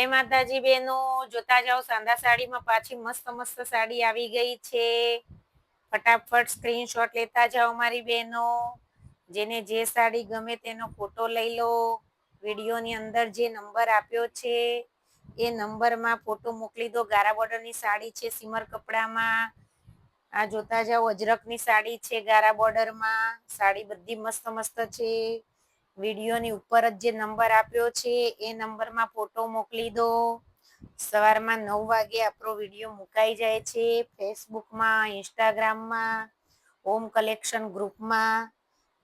જય માતાજી બેનો, જોતા જાઓ સાંધા સાડીમાં પાછી મસ્ત મસ્ત સાડી આવી ગઈ છે. ફટાફટ સ્ક્રીનશોટ લેતા જાઓ મારી બેનો. જેને જે સાડી ગમે તેનો ફોટો લઈ લો. વિડીયોની અંદર જે નંબર આપ્યો છે એ નંબરમાં ફોટો મોકલી દો. ગારા બોર્ડરની સાડી છે સિમર કપડામાં. આ જોતા જાઓ અજરકની સાડી છે ગારા બોર્ડરમાં. સાડી બધી મસ્ત મસ્ત છે. વિડીયોની ઉપર જ જે નંબર આપ્યો છે એ નંબરમાં ફોટો મોકલી દો. સવારમાં 9 વાગે આપણો વિડીયો મુકાઈ જાય છે ફેસબુકમાં, ઇન્સ્ટાગ્રામમાં, હોમ કલેક્શન ગ્રુપમાં.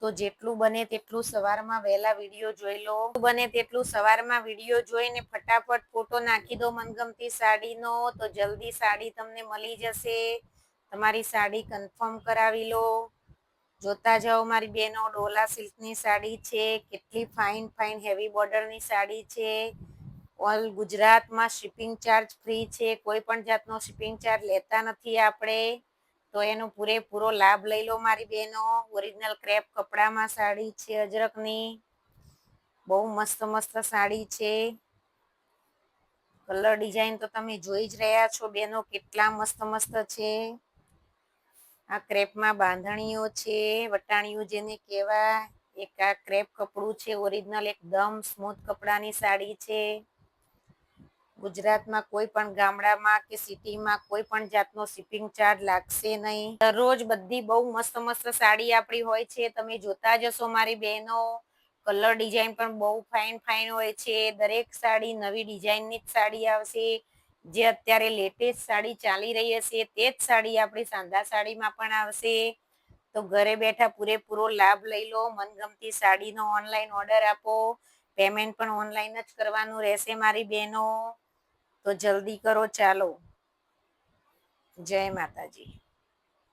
તો જેટલું બને તેટલું સવારમાં વહેલા વિડીયો જોઈ લો. બને તેટલું સવારમાં વિડીયો જોઈને ફટાફટ ફોટો નાખી દો મનગમતી સાડીનો, તો જલ્દી સાડી તમને મળી જશે. તમારી સાડી કન્ફર્મ કરાવી લો. જોતા જાઓ મારી બેનો, ડોલા સિલ્કની સાડી છે. કેટલી ફાઇન ફાઇન હેવી બોર્ડરની સાડી છે. ઓલ ગુજરાતમાં શિપિંગ ચાર્જ ફ્રી છે. કોઈ પણ જાતનો શિપિંગ ચાર્જ લેતા નથી આપણે. તો એનો પૂરેપૂરો લાભ લઈ લો મારી બેનો. ઓરિજિનલ ક્રેપ કપડામાં સાડી છે અજરકની. બહુ મસ્ત મસ્ત સાડી છે. કલર ડિઝાઇન તો તમે જોઈ જ રહ્યા છો બેનો, કેટલા મસ્ત મસ્ત છે. આ ક્રેપમાં બાંધણીઓ છે, વટાણીયું જેને કહેવાય. એક આ ક્રેપ કપડું છે ઓરિજિનલ, એકદમ સ્મૂથ કપડાની સાડી છે. ગુજરાતમાં કોઈ પણ ગામડામાં કે સિટીમાં કોઈ પણ જાતનો શિપિંગ ચાર્જ લાગશે નહીં. દરરોજ બધી બહુ મસ્ત મસ્ત સાડી આપણી હોય છે, તમે જોતા જશો મારી બહેનો. કલર ડિઝાઇન પણ બહુ ફાઇન ફાઇન હોય છે. દરેક સાડી નવી ડિઝાઇનની જ સાડી આવશે. જે અત્યારે લેટેસ્ટ સાડી ચાલી રહી હશે તે જ સાડી આપણી સાંધા સાડીમાં પણ આવશે. તો ઘરે બેઠા પૂરેપૂરો લાભ લઈ લો. મનગમતી સાડીનો ઓનલાઈન ઓર્ડર આપો. પેમેન્ટ પણ ઓનલાઈન જ કરવાનું રહેશે મારી બહેનો. તો જલ્દી કરો ચાલો. જય માતાજી.